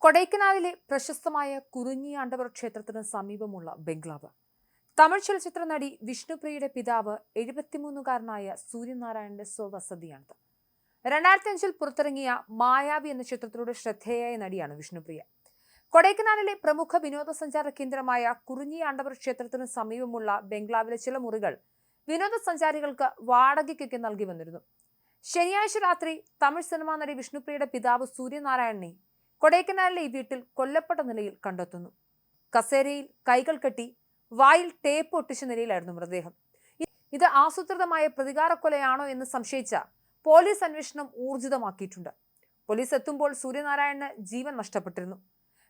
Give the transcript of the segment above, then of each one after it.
കൊടൈക്കനാലിലെ പ്രശസ്തമായ കുറിഞ്ഞിയാണ്ടവർ ക്ഷേത്രത്തിന് സമീപമുള്ള ബംഗ്ലാവ്. തമിഴ് ചലച്ചിത്ര നടി വിഷ്ണുപ്രിയയുടെ പിതാവ് 73കാരനായ സൂര്യനാരായണന്റെ സ്വവസതിയാണിത്. 2005 പുറത്തിറങ്ങിയ മായാവി എന്ന ചിത്രത്തിലൂടെ ശ്രദ്ധേയായ നടിയാണ് വിഷ്ണുപ്രിയ. കൊടൈക്കനാലിലെ പ്രമുഖ വിനോദസഞ്ചാര കേന്ദ്രമായ കുറിഞ്ഞിയാണ്ടവർ ക്ഷേത്രത്തിന് സമീപമുള്ള ബംഗ്ലാവിലെ ചില മുറികൾ വിനോദസഞ്ചാരികൾക്ക് വാടകയ്ക്കൊക്കെ നൽകി വന്നിരുന്നു. ശനിയാഴ്ച രാത്രി തമിഴ് സിനിമാ നടി വിഷ്ണുപ്രിയയുടെ പിതാവ് സൂര്യനാരായണനെ കൊടൈക്കനാലിലെ ഈ വീട്ടിൽ കൊല്ലപ്പെട്ട നിലയിൽ കണ്ടെത്തുന്നു. കസേരയിൽ കൈകൾ കെട്ടി വായിൽ ടേപ്പ് ഒട്ടിച്ച നിലയിലായിരുന്നു മൃതദേഹം. ഇത് ആസൂത്രിതമായ പ്രതികാരക്കൊലയാണോ എന്ന് സംശയിച്ച പോലീസ് അന്വേഷണം ഊർജിതമാക്കിയിട്ടുണ്ട്. പോലീസ് എത്തുമ്പോൾ സൂര്യനാരായണന് ജീവൻ നഷ്ടപ്പെട്ടിരുന്നു.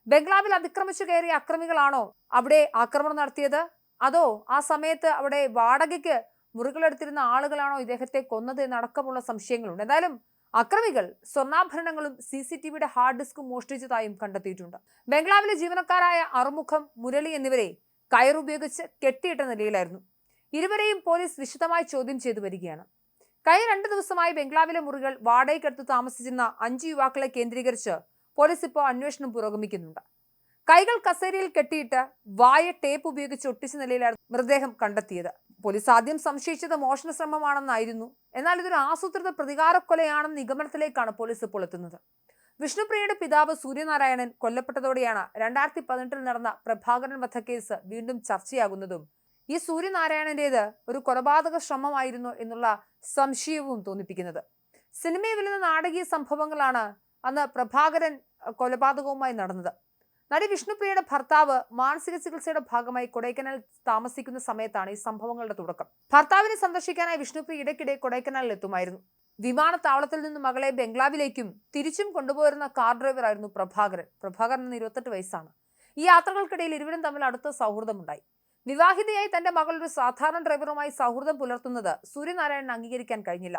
ബംഗ്ലാവിൽ അതിക്രമിച്ചു കയറിയ അക്രമികളാണോ അവിടെ ആക്രമണം നടത്തിയത്, അതോ ആ സമയത്ത് അവിടെ വാടകയ്ക്ക് മുറികളെടുത്തിരുന്ന ആളുകളാണോ ഇദ്ദേഹത്തെ കൊന്നത് എന്നടക്കമുള്ള സംശയങ്ങളുണ്ട്. എന്തായാലും അക്രമികൾ സ്വർണ്ണാഭരണങ്ങളും CCTVയുടെ ഹാർഡ് ഡിസ്കും മോഷ്ടിച്ചതായും കണ്ടെത്തിയിട്ടുണ്ട്. ബംഗ്ലാവിലെ ജീവനക്കാരായ അറുമുഖം, മുരളി എന്നിവരെ കയറുപയോഗിച്ച് കെട്ടിയിട്ട നിലയിലായിരുന്നു. ഇരുവരെയും പോലീസ് വിശദമായി ചോദ്യം ചെയ്തു വരികയാണ്. കഴിഞ്ഞ 2 ദിവസമായി ബംഗ്ലാവിലെ മുറികൾ വാടകയ്ക്കെടുത്ത് താമസിച്ചിരുന്ന 5 യുവാക്കളെ കേന്ദ്രീകരിച്ച് പോലീസ് ഇപ്പോൾ അന്വേഷണം പുരോഗമിക്കുന്നുണ്ട്. കൈകൾ കസേരയിൽ കെട്ടിയിട്ട് വായ ടേപ്പ് ഉപയോഗിച്ച് ഒട്ടിച്ച നിലയിലായിരുന്നു മൃതദേഹം കണ്ടെത്തിയത്. പോലീസ് ആദ്യം സംശയിച്ചത് മോഷണ ശ്രമമാണെന്നായിരുന്നു. എന്നാൽ ഇതൊരു ആസൂത്രിത പ്രതികാരക്കൊലയാണെന്ന നിഗമനത്തിലേക്കാണ് പോലീസ് ഇപ്പോൾ എത്തുന്നത്. വിഷ്ണുപ്രിയയുടെ പിതാവ് സൂര്യനാരായണൻ കൊല്ലപ്പെട്ടതോടെയാണ് 2018 നടന്ന പ്രഭാകരൻ വധക്കേസ് വീണ്ടും ചർച്ചയാകുന്നതും ഈ സൂര്യനാരായണന്റേത് ഒരു കൊലപാതക ശ്രമമായിരുന്നു എന്നുള്ള സംശയവും തോന്നിപ്പിക്കുന്നത്. സിനിമയിൽ വരുന്ന നാടകീയ സംഭവങ്ങളാണ് അന്ന് പ്രഭാകരൻ കൊലപാതകവുമായി നടന്നത്. നടി വിഷ്ണുപ്രിയയുടെ ഭർത്താവ് മാനസിക ചികിത്സയുടെ ഭാഗമായി കൊടൈക്കനാൽ താമസിക്കുന്ന സമയത്താണ് ഈ സംഭവങ്ങളുടെ തുടക്കം. ഭർത്താവിനെ സന്ദർശിക്കാനായി വിഷ്ണുപ്രിയ ഇടയ്ക്കിടെ കൊടൈക്കനാലിൽ എത്തുമായിരുന്നു. വിമാനത്താവളത്തിൽ നിന്ന് മകളെ ബംഗ്ലാവിലേക്കും തിരിച്ചും കൊണ്ടുപോയിരുന്ന കാർ ഡ്രൈവർ ആയിരുന്നു പ്രഭാകരൻ. പ്രഭാകരൻ 28 വയസ്സാണ്. ഈ യാത്രകൾക്കിടയിൽ ഇരുവരും തമ്മിൽ അടുത്ത സൗഹൃദമുണ്ടായി. വിവാഹിതയായി തന്റെ മകൾ ഒരു സാധാരണ ഡ്രൈവറുമായി സൗഹൃദം പുലർത്തുന്നത് സൂര്യനാരായണൻ അംഗീകരിക്കാൻ കഴിഞ്ഞില്ല.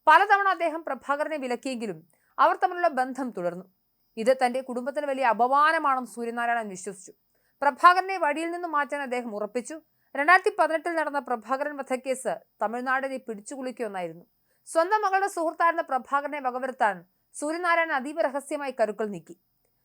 പലതവണ അദ്ദേഹം പ്രഭാകരനെ വിലക്കിയെങ്കിലും അവർ തമ്മിലുള്ള ബന്ധം തുടർന്നു. ഇത് തന്റെ കുടുംബത്തിന് വലിയ അപമാനമാണെന്ന് സൂര്യനാരായണൻ വിശ്വസിച്ചു. പ്രഭാകരനെ വഴിയിൽ നിന്ന് മാറ്റാൻ അദ്ദേഹം ഉറപ്പിച്ചു. 2018 നടന്ന പ്രഭാകരൻ വധക്കേസ് തമിഴ്നാടിനെ പിടിച്ചുകുലുക്കിയൊന്നായിരുന്നു. സ്വന്തം മകളുടെ സുഹൃത്തായിരുന്ന പ്രഭാകരനെ വകവരുത്താൻ സൂര്യനാരായണൻ അതീവ രഹസ്യമായി കരുക്കൾ നീക്കി.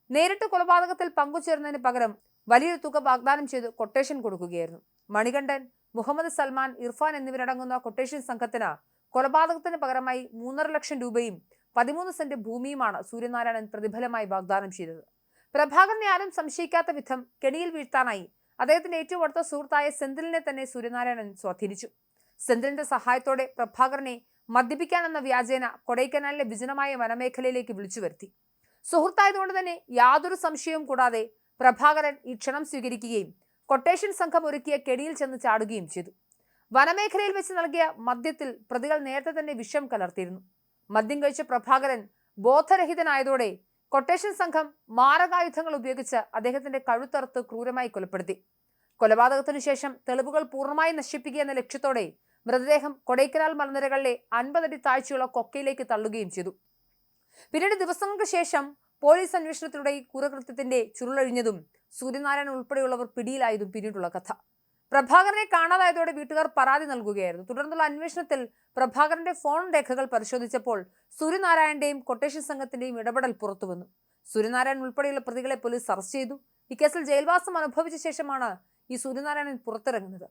നേരിട്ട് കൊലപാതകത്തിൽ പങ്കുചേരുന്നതിന് പകരം വലിയൊരു തുക വാഗ്ദാനം ചെയ്ത് കൊട്ടേഷൻ കൊടുക്കുകയായിരുന്നു. മണികണ്ഠൻ, മുഹമ്മദ് സൽമാൻ, ഇർഫാൻ എന്നിവരടങ്ങുന്ന കൊട്ടേഷൻ സംഘത്തിന് കൊലപാതകത്തിന് പകരമായി 3.5 ലക്ഷം രൂപയും 13 സെന്റ് ഭൂമിയുമാണ് സൂര്യനാരായണൻ പ്രതിഫലമായി വാഗ്ദാനം ചെയ്തത്. പ്രഭാകരനെ ആരും സംശയിക്കാത്ത വിധം കെണിയിൽ വീഴ്ത്താനായി അദ്ദേഹത്തിന്റെ ഏറ്റവും അടുത്ത സുഹൃത്തായ സെന്തിലിനെ തന്നെ സൂര്യനാരായണൻ സ്വാധീനിച്ചു. സെന്തിലിന്റെ സഹായത്തോടെ പ്രഭാകരനെ മദ്യപിക്കാനെന്ന വ്യാജേന കൊടൈക്കനാലിലെ വിജനമായ വനമേഖലയിലേക്ക് വിളിച്ചു വരുത്തി. സുഹൃത്തായതുകൊണ്ട് തന്നെ യാതൊരു സംശയവും കൂടാതെ പ്രഭാകരൻ ഈ ക്ഷണം സ്വീകരിക്കുകയും കൊട്ടേഷൻ സംഘം ഒരുക്കിയ കെണിയിൽ ചെന്ന് ചാടുകയും ചെയ്തു. വനമേഖലയിൽ വെച്ച് നൽകിയ മദ്യത്തിൽ പ്രതികൾ നേരത്തെ തന്നെ വിഷം കലർത്തിയിരുന്നു. മദ്യം കഴിച്ച പ്രഭാകരൻ ബോധരഹിതനായതോടെ കൊട്ടേഷൻ സംഘം മാരകായുധങ്ങൾ ഉപയോഗിച്ച് അദ്ദേഹത്തിന്റെ കഴുത്തറുത്ത് ക്രൂരമായി കൊലപ്പെടുത്തി. കൊലപാതകത്തിനു ശേഷം തെളിവുകൾ പൂർണ്ണമായി നശിപ്പിക്കുക എന്ന ലക്ഷ്യത്തോടെ മൃതദേഹം കൊടൈക്കനാൽ മലനിരകളിലെ 50 അടി താഴ്ചയുള്ള കൊക്കയിലേക്ക് തള്ളുകയും ചെയ്തു. പിന്നീട് ദിവസങ്ങൾക്ക് ശേഷം പോലീസ് അന്വേഷണത്തിലൂടെ ഈ ക്രൂരകൃത്യത്തിന്റെ ചുരുളഴിഞ്ഞതും സൂര്യനാരായണൻ ഉൾപ്പെടെയുള്ളവർ പിടിയിലായതും പിന്നീടുള്ള കഥ. പ്രഭാകരനെ കാണാതായതോടെ വീട്ടുകാർ പരാതി നൽകുകയായിരുന്നു. തുടർന്നുള്ള അന്വേഷണത്തിൽ പ്രഭാകരന്റെ ഫോൺ രേഖകൾ പരിശോധിച്ചപ്പോൾ സൂര്യനാരായണന്റെയും കൊട്ടേഷൻ സംഘത്തിന്റെയും ഇടപെടൽ പുറത്തുവന്നു. സൂര്യനാരായണൻ ഉൾപ്പെടെയുള്ള പ്രതികളെ പോലീസ് അറസ്റ്റ് ചെയ്തു. ഈ കേസിൽ ജയിൽവാസം അനുഭവിച്ച ശേഷമാണ് ഈ സൂര്യനാരായണൻ പുറത്തിറങ്ങുന്നത്.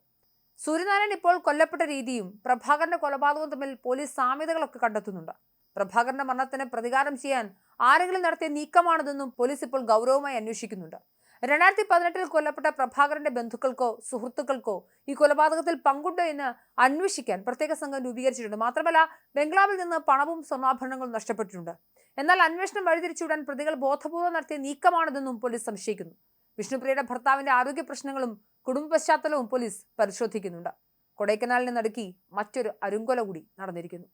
സൂര്യനാരായണൻ ഇപ്പോൾ കൊല്ലപ്പെട്ട രീതിയും പ്രഭാകരന്റെ കൊലപാതകവും തമ്മിൽ പോലീസ് സാമ്യതകളൊക്കെ കണ്ടെത്തുന്നുണ്ട്. പ്രഭാകരന്റെ മരണത്തിന് പ്രതികാരം ചെയ്യാൻ ആരെങ്കിലും നടത്തിയ നീക്കമാണിതെന്നും പോലീസ് ഇപ്പോൾ ഗൗരവമായി അന്വേഷിക്കുന്നുണ്ട്. 2018 കൊല്ലപ്പെട്ട പ്രഭാകരന്റെ ബന്ധുക്കൾക്കോ സുഹൃത്തുക്കൾക്കോ ഈ കൊലപാതകത്തിൽ പങ്കുണ്ടോ എന്ന് അന്വേഷിക്കാൻ പ്രത്യേക സംഘം രൂപീകരിച്ചിട്ടുണ്ട്. മാത്രമല്ല, ബംഗ്ലാവിൽ നിന്ന് പണവും സ്വർണ്ണാഭരണങ്ങളും നഷ്ടപ്പെട്ടിട്ടുണ്ട്. എന്നാൽ അന്വേഷണം വഴിതിരിച്ചുവിടാൻ പ്രതികൾ ബോധപൂർവ്വം നടത്തിയ നീക്കമാണിതെന്നും പോലീസ് സംശയിക്കുന്നു. വിഷ്ണുപ്രിയയുടെ ഭർത്താവിന്റെ ആരോഗ്യ പ്രശ്നങ്ങളും കുടുംബ പശ്ചാത്തലവും പോലീസ് പരിശോധിക്കുന്നുണ്ട്. കൊടൈക്കനാലിനെ നടുക്കി മറ്റൊരു അരുങ്കൊല കൂടി നടന്നിരിക്കുന്നു.